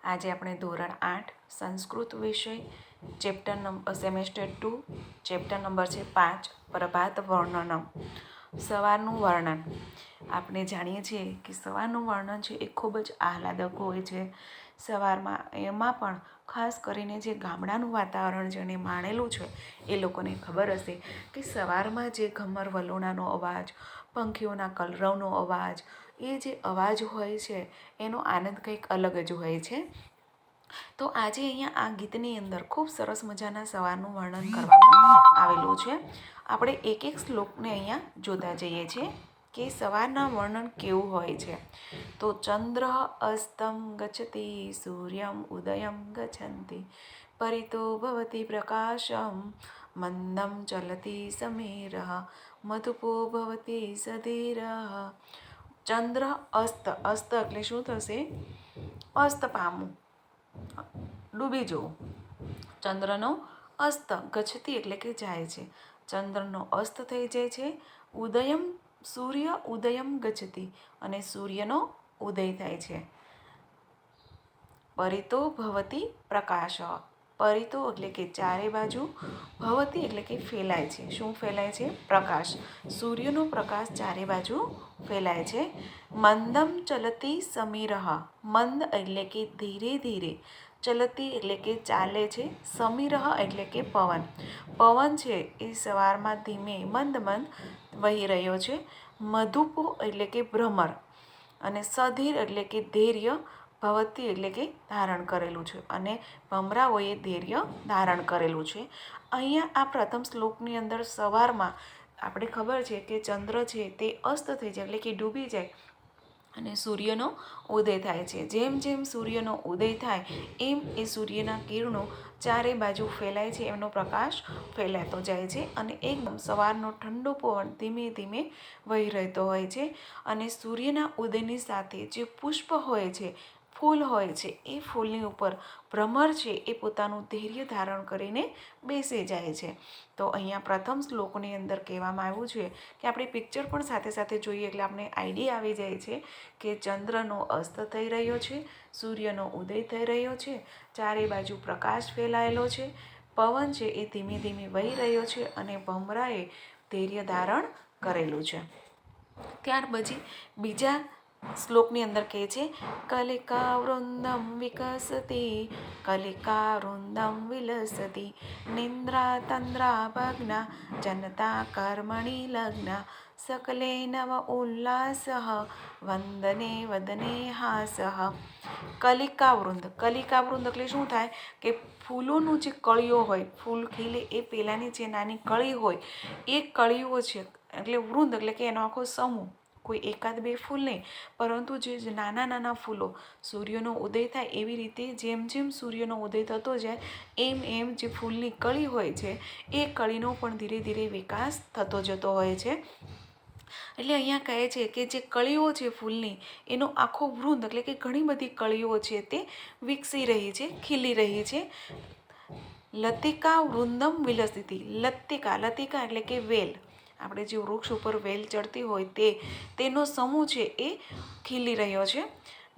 આજે આપણે ધોરણ 8 સંસ્કૃત વિષય સેમેસ્ટર 2 ચેપ્ટર નંબર છે 5 પ્રભાત વર્ણનમ. સવારનું વર્ણન. આપણે જાણીએ છીએ કે સવારનું વર્ણન છે એ ખૂબ જ આહલાદક હોય છે. સવારમાં એમાં પણ ખાસ કરીને જે ગામડાનું વાતાવરણ જેણે માણેલું છે એ લોકોને ખબર હશે કે સવારમાં જે ઘમર વલોણાનો અવાજ, પંખીઓના કલરવનો અવાજ, એ જે અવાજ હોય છે એનો આનંદ કંઈક અલગ જ હોય છે. તો આજે અહીંયા આ ગીતની અંદર ખૂબ સરસ મજાના સવારનું વર્ણન કરવામાં આવેલું છે. આપણે એક એક શ્લોકને અહીંયા જોતા જઈએ છીએ કે સવારના વર્ણન કેવું હોય છે. તો ચંદ્ર અસ્તમ ગચ્છતિ સૂર્યમ ઉદયમ ગચ્છન્તિ પરિતો ભવતી પ્રકાશમ મંદમ ચલતી સમીર મધુપો ભવતી સધીર. ચંદ્ર અસ્ત. અસ્ત એટલે શું થશે? અસ્ત પામવું, ડૂબી જવું. ચંદ્રનો અસ્ત ગચ્છતિ એટલે કે જાય છે. ચંદ્રનો અસ્ત થઈ જાય છે. ઉદયમ સૂર્ય ઉદયમ ગચ્છતિ અને સૂર્યનો ઉદય થાય છે. પરિતો ભવતી પ્રકાશ. પરિતો એટલે કે ચારે બાજુ, ભવતી એટલે કે ફેલાય છે. શું ફેલાય છે? પ્રકાશ. સૂર્યનો પ્રકાશ ચારે બાજુ ફેલાય છે. મંદમ ચલતી સમીરહ. મંદ એટલે કે ધીરે ધીરે, ચલતી એટલે કે ચાલે છે, સમીરહ એટલે કે પવન. પવન છે એ સવારમાં ધીમે મંદ મંદ વહી રહ્યો છે. મધુપો એટલે કે ભ્રમર અને સધીર એટલે કે ધૈર્ય, ભવતી એટલે કે ધારણ કરેલું છે અને ભમરાઓએ ધૈર્ય ધારણ કરેલું છે. અહીંયા આ પ્રથમ શ્લોકની અંદર સવારમાં આપણે ખબર છે કે ચંદ્ર છે તે અસ્ત થઈ જાય એટલે કે ડૂબી જાય અને સૂર્યનો ઉદય થાય છે. જેમ જેમ સૂર્યનો ઉદય થાય એમ એ સૂર્યના કિરણો ચારે બાજુ ફેલાય છે, એમનો પ્રકાશ ફેલાતો જાય છે અને એકદમ સવારનો ઠંડો પવન ધીમે ધીમે વહી રહેતો હોય છે. અને સૂર્યના ઉદયની સાથે જે પુષ્પ હોય છે, ફૂલ હોય છે, એ ફૂલની ઉપર ભ્રમર છે એ પોતાનું ધૈર્ય ધારણ કરીને બેસી જાય છે. તો અહીંયા પ્રથમ શ્લોકની અંદર કહેવામાં આવ્યું છે કે આપણે પિક્ચર પણ સાથે સાથે જોઈએ એટલે આપણે આઈડિયા આવી જાય છે કે ચંદ્રનો અસ્ત થઈ રહ્યો છે, સૂર્યનો ઉદય થઈ રહ્યો છે, ચારે બાજુ પ્રકાશ ફેલાયેલો છે, પવન છે એ ધીમે ધીમે વહી રહ્યો છે અને ભમરાએ ધૈર્ય ધારણ કરેલું છે. ત્યાર પછી બીજા શ્લોકની અંદર કહે છે કલિકા વૃંદમ વિકસતી કલિકા વૃંદમ વિલસતી નિંદ્રા તંદ્રા ભગ્ના જનતા કર્મણિ લગ્ના સકલે નવ ઉલ્લાસ વંદને વદને હાસ. કલિકાવૃંદ. કલિકાવૃંદ એટલે શું થાય કે ફૂલોનું જે કળીઓ હોય, ફૂલ ખીલે એ પહેલાંની જે નાની કળી હોય એ કળીઓ છે એટલે વૃંદ એટલે કે એનો આખો સમૂહ. કોઈ એકાદ બે ફૂલ નહીં, પરંતુ જે નાના નાના ફૂલો સૂર્યનો ઉદય થાય એવી રીતે જેમ જેમ સૂર્યનો ઉદય થતો જાય એમ એમ જે ફૂલની કળી હોય છે એ કળીનો પણ ધીરે ધીરે વિકાસ થતો જતો હોય છે. એટલે અહીંયા કહે છે કે જે કળીઓ છે ફૂલની એનો આખો વૃંદ એટલે કે ઘણી બધી કળીઓ છે તે વિકસી રહી છે, ખીલી રહી છે. લતિકા વૃંદમ વિલસતી. લતિકા. લતિકા એટલે કે વેલ. આપણે જે વૃક્ષ ઉપર વેલ ચડતી હોય તેનો સમૂહ છે એ ખીલી રહ્યો છે.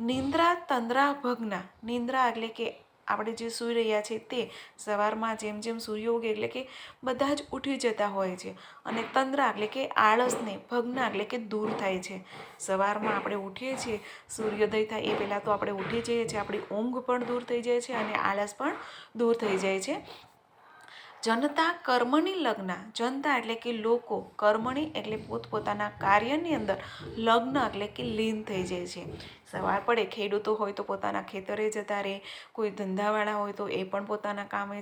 નિંદ્રા તંદ્રા ભગ્ના. નિંદ્રા એટલે કે આપણે જે સૂઈ રહ્યા છે તે સવારમાં જેમ જેમ સૂર્ય ઉગે એટલે કે બધા જ ઉઠી જતા હોય છે અને તંદ્રા એટલે કે આળસને, ભગ્ના એટલે કે દૂર થાય છે. સવારમાં આપણે ઉઠીએ છીએ, સૂર્યોદય થાય એ પહેલાં તો આપણે ઉઠી જઈએ છીએ, આપણી ઊંઘ પણ દૂર થઈ જાય છે અને આળસ પણ દૂર થઈ જાય છે. જનતા કર્મણી લગ્ન. જનતા એટલે કે લોકો, કર્મણી એટલે પોતપોતાના કાર્યની અંદર, લગ્ન એટલે કે લીન થઈ જાય છે. સવાર પડે ખેડૂતો હોય તો પોતાના ખેતરે જતા રહે, કોઈ ધંધાવાળા હોય તો એ પણ પોતાના કામે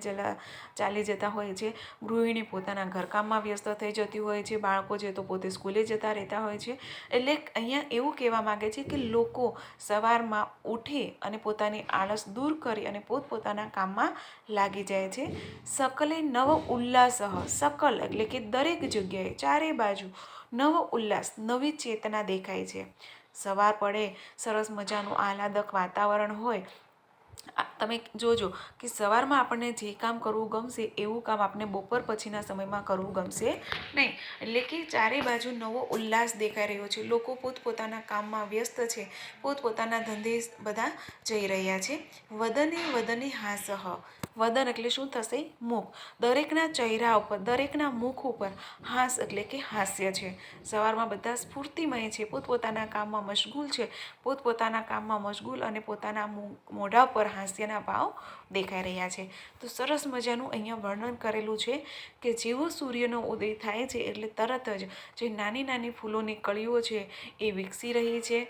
ચાલી જતા હોય છે, ગૃહિણી પોતાના ઘરકામમાં વ્યસ્ત થઈ જતી હોય છે, બાળકો છે તો પોતે સ્કૂલે જતા રહેતા હોય છે. એટલે અહીંયા એવું કહેવા માગે છે કે લોકો સવારમાં ઉઠે અને પોતાની આળસ દૂર કરી અને પોતપોતાના કામમાં લાગી જાય છે. સકલે નવ ઉલ્લાસ. સકલ એટલે કે દરેક જગ્યાએ, ચારે બાજુ નવ ઉલ્લાસ, નવી ચેતના દેખાય છે. સવાર પડે, સરસ મજાનું આહલાદક વાતાવરણ હોય તમે જોજો કે સવારમાં આપણને જે કામ કરવું ગમશે એવું કામ આપણે બપોર પછીના સમયમાં કરવું ગમશે નહીં. એટલે કે ચારે બાજુ નવો ઉલ્લાસ દેખાઈ રહ્યો છે. લોકો પોતપોતાના કામમાં વ્યસ્ત છે, પોતપોતાના ધંધે બધા જઈ રહ્યા છે. વદને વદને હાસહ. વદન એટલે શું થશે? મુખ. દરેકના ચહેરા ઉપર, દરેકના મુખ ઉપર હાસ એટલે કે હાસ્ય છે. સવારમાં બધા સ્ફૂર્તિમય છે, પોતપોતાના કામમાં મશગુલ છે, પોતપોતાના કામમાં મશગુલ અને પોતાના મોઢા પર હાસ્યના ભાવ દેખાઈ રહ્યા છે. તો સરસ મજાનું અહીંયા વર્ણન કરેલું છે કે જેવો સૂર્યનો ઉદય થાય છે એટલે તરત જ જે નાની નાની ફૂલોની કળીઓ છે એ વિકસી રહી છે,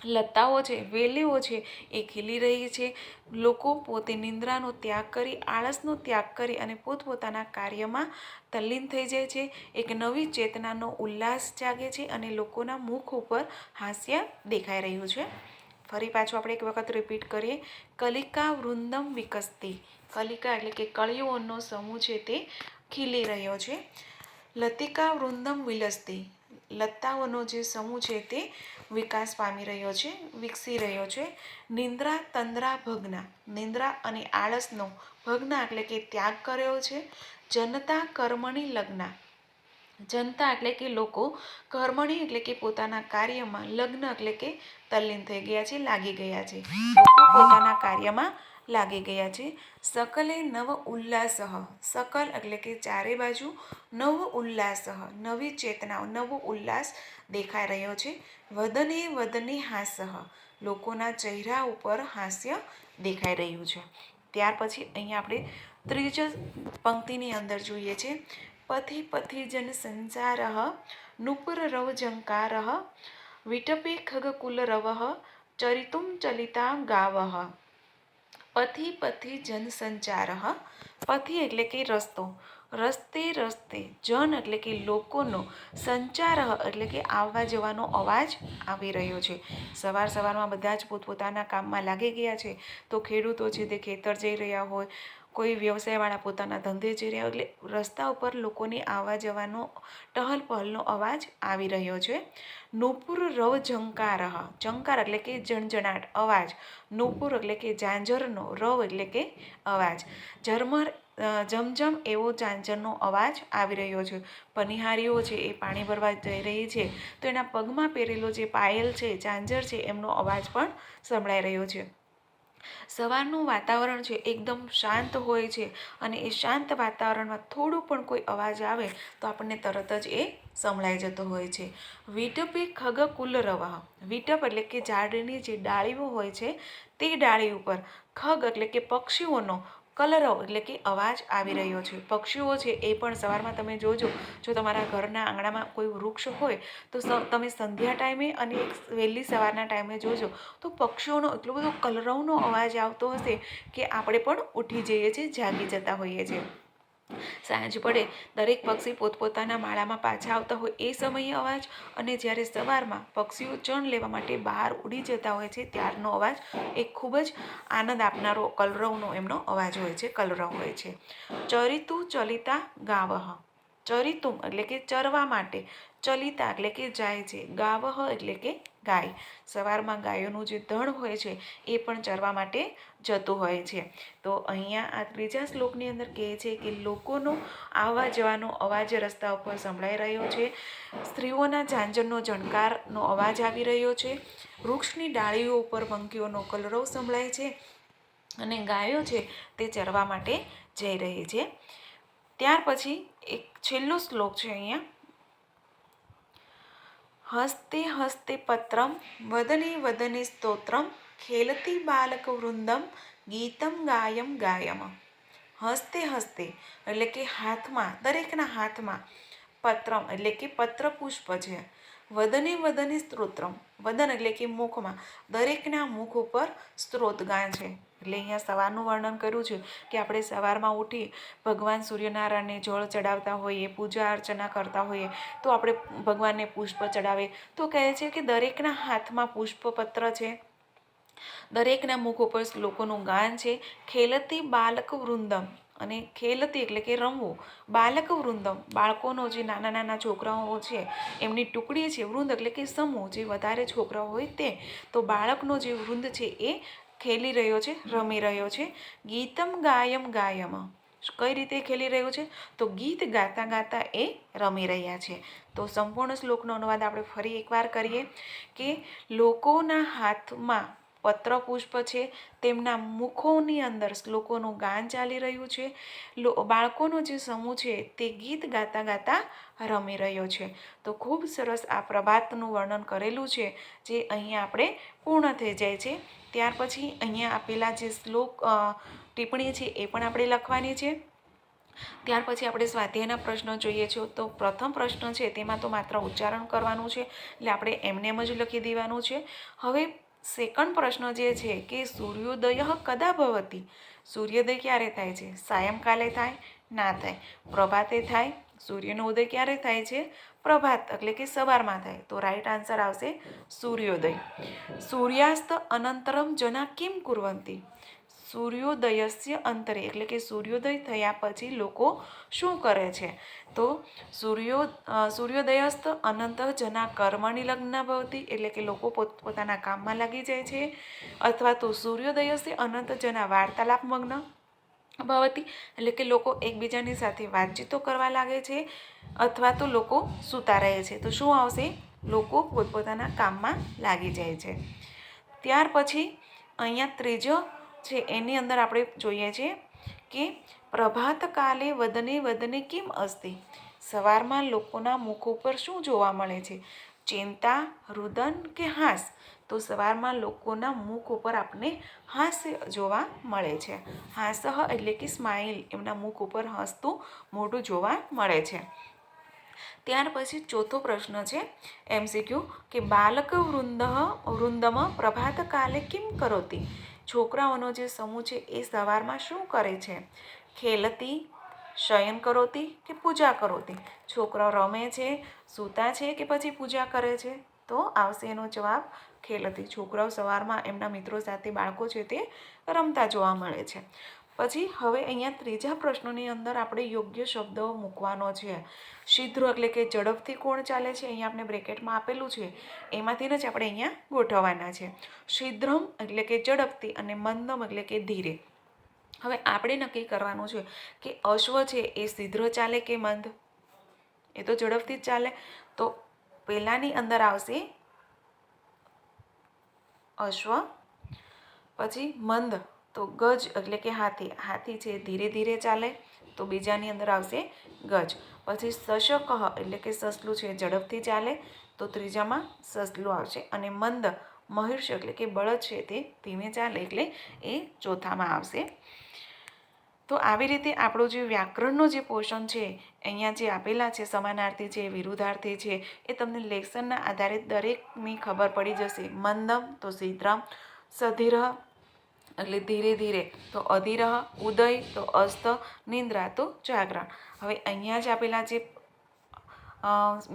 લતાઓ છે, વેલીઓ છે એ ખીલી રહી છે. લોકો પોતે નિંદ્રાનો ત્યાગ કરી, આળસનો ત્યાગ કરી અને પોતપોતાના કાર્યમાં તલ્લીન થઈ જાય છે. એક નવી ચેતનાનો ઉલ્લાસ જાગે છે અને લોકોના મુખ ઉપર હાસ્ય દેખાઈ રહ્યું છે. ફરી પાછું આપણે એક વખત રિપીટ કરીએ. કલિકા વૃંદમ વિકસતી. કલિકા એટલે કે કળીઓનો સમૂહ છે તે ખીલી રહ્યો છે. લતિકા વૃંદમ વિલસતી. લતાઓનો જે સમૂહ છે તે વિકાસ પામી રહ્યો છે, વિકસી રહ્યો છે. નિંદ્રા તંદ્રા ભગ્ના. નિંદ્રા અને આળસનો ભગ્ના એટલે કે ત્યાગ કર્યો છે. જનતા કર્મણી લગ્ના. જનતા એટલે કે લોકો, કર્મણી એટલે કે પોતાના કાર્યમાં, લગ્ન એટલે કે તલ્લીન થઈ ગયા છે, લાગી ગયા છે. લોકો પોતાના કાર્યમાં લાગી ગયા છે. સકલે નવ ઉલ્લાસઃ. સકલ એટલે કે ચારે બાજુ, નવ ઉલ્લાસઃ નવી ચેતના, નવો ઉલ્લાસ દેખાઈ રહ્યો છે. વદને વદને હાસઃ. લોકોના ચહેરા ઉપર હાસ્ય દેખાઈ રહ્યું છે. ત્યાર પછી અહીંયા આપણે ત્રીજ પંક્તિની અંદર જોઈએ છે. પથી પથી જન સંસારઃ નૂપુર રવ ઝંકારઃ વિટપે ખગકુલ રવઃ ચરિતુમ ચલિતા ગાવઃ. પથી પથી જન સંચારઃ. પથી એટલે કે રસ્તો, રસ્તે રસ્તે, જન એટલે કે લોકોનો, સંચાર એટલે કે આવવા જવાનો અવાજ આવી રહ્યો છે. સવારમાં બધા જ પોતપોતાના કામમાં લાગી ગયા છે. તો ખેડૂતો છે તે ખેતર જઈ રહ્યા હોય, કોઈ વ્યવસાયવાળા પોતાના ધંધે જઈ રહ્યા હોય, એટલે રસ્તા ઉપર લોકોની આવવા જવાનો ટહલ પહલનો અવાજ આવી રહ્યો છે. નૂપુર રવ ઝંકાર. ઝંકાર એટલે કે જણજણાટ, અવાજ. નૂપુર એટલે કે ઝાંઝરનો, રવ એટલે કે અવાજ. ઝરમર જમજમ એવો ઝાંઝરનો અવાજ આવી રહ્યો છે. પનિહારીઓ છે એ પાણી ભરવા જઈ રહી છે તો એના પગમાં પહેરેલો જે પાયલ છે, ઝાંઝર છે, એમનો અવાજ પણ સંભળાઈ રહ્યો છે. સવારનું વાતાવરણ છે એકદમ શાંત હોય છે અને એ શાંત વાતાવરણમાં થોડું પણ કોઈ અવાજ આવે તો આપણને તરત જ એ સંભળાઈ જતો હોય છે. વિટપે ખગ કુલ રવાહ. વિટપ એટલે કે ઝાડની જે ડાળીઓ હોય છે તે ડાળી ઉપર ખગ એટલે કે પક્ષીઓનો, કલરવ એટલે કે અવાજ આવી રહ્યો છે. પક્ષીઓ છે એ પણ સવારમાં તમે જોજો, જો તમારા ઘરના આંગણામાં કોઈ વૃક્ષ હોય તો તમે સંધ્યા ટાઈમે અને વહેલી સવારના ટાઈમે જોજો તો પક્ષીઓનો એટલો બધો કલરવનો અવાજ આવતો હશે કે આપણે પણ ઉઠી જઈએ છીએ, જાગી જતા હોઈએ છીએ. સાંજ પડે દરેક પક્ષી પોતપોતાના માળામાં પાછા આવતા હોય એ સમયે અવાજ, અને જ્યારે સવારમાં પક્ષીઓ ચણ લેવા માટે બહાર ઉડી જતા હોય છે ત્યારનો અવાજ એ ખૂબ જ આનંદ આપનારો કલરવનો એમનો અવાજ હોય છે, કલરવ હોય છે. ચરિતુ ચલિતા ગાવહ. ચરિતુમ એટલે કે ચરવા માટે, ચલિતા એટલે કે જાય છે, ગાવહ એટલે કે ગાય. સવારમાં ગાયોનું જે ધણ હોય છે એ પણ ચરવા માટે જતું હોય છે. તો અહીંયા આ ત્રીજા શ્લોકની અંદર કહે છે કે લોકોનો આવવા જવાનો અવાજ રસ્તા ઉપર સંભળાઈ રહ્યો છે. સ્ત્રીઓના ઝાંઝરનો ઝણકારનો અવાજ આવી રહ્યો છે. વૃક્ષની ડાળીઓ ઉપર પંખીઓનો કલરવ સંભળાય છે અને ગાયો છે તે ચરવા માટે જઈ રહી છે. ત્યાર પછી એક છેલ્લો શ્લોક છે અહીંયા. હસ્તે હસ્તે પત્રમ વદને વદને સ્તોત્રમ ખેલતી બાલક વૃંદમ ગીતમ ગાયમ ગાયમ. હસ્તે હસ્તે એટલે કે હાથમાં, દરેકના હાથમાં, પત્રમ એટલે કે પત્ર પુષ્પ છે. વદને વદને સ્તોત્રમ, વદન એટલે કે મુખમાં, દરેકના મુખ ઉપર સ્ત્રોતગાન છે. એટલે અહીંયા સવારનું વર્ણન કર્યું છે કે આપણે સવારમાં ઉઠી ભગવાન સૂર્યનારાયણને જળ ચડાવતા હોઈએ, પૂજા અર્ચના કરતા હોઈએ તો આપણે ભગવાનને પુષ્પ ચડાવીએ તો કહે છે કે દરેકના હાથમાં પુષ્પપત્ર છે, દરેકના મુખ ઉપર શ્લોકોનું ગાન છે. ખેલતી બાલક વૃંદમ, અને ખેલતી એટલે કે રમવું, બાલક વૃંદમ બાળકોનો જે નાના નાના છોકરાઓ છે એમની ટુકડી છે, વૃંદ એટલે કે સમૂહ, જે વધારે છોકરાઓ હોય તે, તો બાળકનો જે વૃંદ છે એ ખેલી રહ્યો છે, રમી રહ્યો છે. ગીતમ ગાયમ ગાયમ, કઈ રીતે ખેલી રહ્યો છે? તો ગીત ગાતા ગાતા એ રમી રહ્યા છે. તો સંપૂર્ણ શ્લોકનો અનુવાદ આપણે ફરી એકવાર કરીએ કે લોકોના હાથમાં પત્રપુષ્પ છે, તેમના મુખોની અંદર શ્લોકોનું ગાન ચાલી રહ્યું છે. બાળકોનો જે સમૂહ છે તે ગીત ગાતા ગાતા રમી રહ્યો છે. તો ખૂબ સરસ આ પ્રભાતનું વર્ણન કરેલું છે, જે અહીંયા આપણે પૂર્ણ થઈ જાય છે. ત્યાર પછી અહીંયા આપેલા જે શ્લોક ટિપ્પણી છે એ પણ આપણે લખવાની છે. ત્યાર પછી આપણે સ્વાધ્યાયના પ્રશ્નો જોઈએ છીએ. તો પ્રથમ પ્રશ્ન છે તેમાં તો માત્ર ઉચ્ચારણ કરવાનું છે, એટલે આપણે એમને જ લખી દેવાનું છે. હવે સેકન્ડ પ્રશ્ન જે છે કે સૂર્યોદય કદા ભવતી, સૂર્યોદય ક્યારે થાય છે? સાયંકાલે થાય? ના થાય. પ્રભાતે થાય? સૂર્યનો ઉદય ક્યારે થાય છે? પ્રભાત એટલે કે સવારમાં થાય. તો રાઈટ આન્સર આવશે સૂર્યોદય. સૂર્યાસ્ત અનંતરમ જના કિમ કુર્વંતી, સૂર્યોદયસ્ય અંતરે એટલે કે સૂર્યોદય થયા પછી લોકો શું કરે છે? તો સૂર્યોદયસ્ત અનંત જના કર્મણી લગ્ન ભવતી એટલે કે લોકો પોતાના કામમાં લાગી જાય છે. અથવા તો સૂર્યોદયસ્ય અનંત જના વાર્તાલાપ મગ્ન ભવતી એટલે કે લોકો એકબીજાની સાથે વાતચીતો કરવા લાગે છે. અથવા તો લોકો સૂતા રહે છે. તો શું આવશે? લોકો પોતપોતાના કામમાં લાગી જાય છે. ત્યાર પછી અહીંયા ત્રીજો છે એની અંદર આપણે જોઈએ છીએ કે પ્રભાત કાલે વદને વદને કેમ અસ્તિ, સવારમાં લોકોના મુખ ઉપર શું જોવા મળે છે? ચિંતા, રુદન કે હાસ? તો સવારમાં લોકોના મુખ ઉપર આપણને હાસ્ય જોવા મળે છે. હાસ એટલે કે સ્માઇલ, એમના મુખ ઉપર હસતું મોઢું જોવા મળે છે. ત્યાર પછી ચોથો પ્રશ્ન છે MCQ કે બાલક વૃંદમ પ્રભાત કાલે કિમ કરોતી, છોકરાઓનો જે સમૂહ છે એ સવારમાં શું કરે છે? ખેલતી, શયન કરોતી કે પૂજા કરોતી? છોકરાઓ રમે છે, સૂતા છે કે પછી પૂજા કરે છે? તો આવશે એનો જવાબ ખેલતી. છોકરાઓ સવારમાં એમના મિત્રો સાથે, બાળકો છે તે રમતા જોવા મળે છે. પછી હવે અહીંયા ત્રીજા પ્રશ્નોની અંદર આપણે યોગ્ય શબ્દો મૂકવાનો છે. શીઘ્ર એટલે કે ઝડપથી કોણ ચાલે છે? અહીંયા આપણે બ્રેકેટમાં આપેલું છે, એમાંથી જ આપણે અહીંયા ગોઠવવાના છે. શીઘ્રમ એટલે કે ઝડપથી અને મંદમ એટલે કે ધીરે. હવે આપણે નક્કી કરવાનું છે કે અશ્વ છે એ શીઘ્ર ચાલે કે મંદ? એ તો ઝડપથી જ ચાલે. તો પહેલાની અંદર આવશે અશ્વ, પછી મંદ તો ગજ એટલે કે હાથી, હાથી છે ધીરે ધીરે ચાલે. તો બીજાની અંદર આવશે ગજ. પછી સશક એટલે કે સસલું છે ઝડપથી ચાલે. તો ત્રીજામાં સસલું આવશે. અને મંદ મહિર્ષ એટલે કે બળદ છે તે ધીમે ચાલે, એટલે એ ચોથામાં આવશે. તો આવી રીતે આપણું જે વ્યાકરણનો જે પોર્શન છે અહીંયા જે આપેલા છે, સમાનાર્થી છે, વિરુદ્ધાર્થી છે, એ તમને લેસનના આધારે દરેકની ખબર પડી જશે. મંદમ તો શીઘ્રમ, સધીર એટલે ધીરે ધીરે તો અધીર, ઉદય તો અસ્ત, નિંદ્રા તો જાગરણ. હવે અહીંયા જ આપેલા જે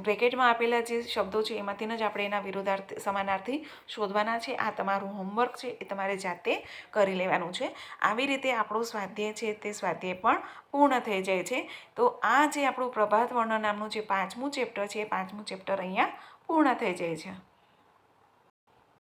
બ્રેકેટમાં આપેલા જે શબ્દો છે એમાંથી જ આપણે એના વિરુદ્ધાર્થી સમાનાર્થી શોધવાના છે. આ તમારું હોમવર્ક છે, એ તમારે જાતે કરી લેવાનું છે. આવી રીતે આપણો સ્વાધ્યાય છે તે સ્વાધ્યાય પણ પૂર્ણ થઈ જાય છે. તો આ જે આપણું પ્રભાત વર્ણન નામનું જે 5મું ચેપ્ટર છે, એ 5મું ચેપ્ટર અહીંયા પૂર્ણ થઈ જાય છે.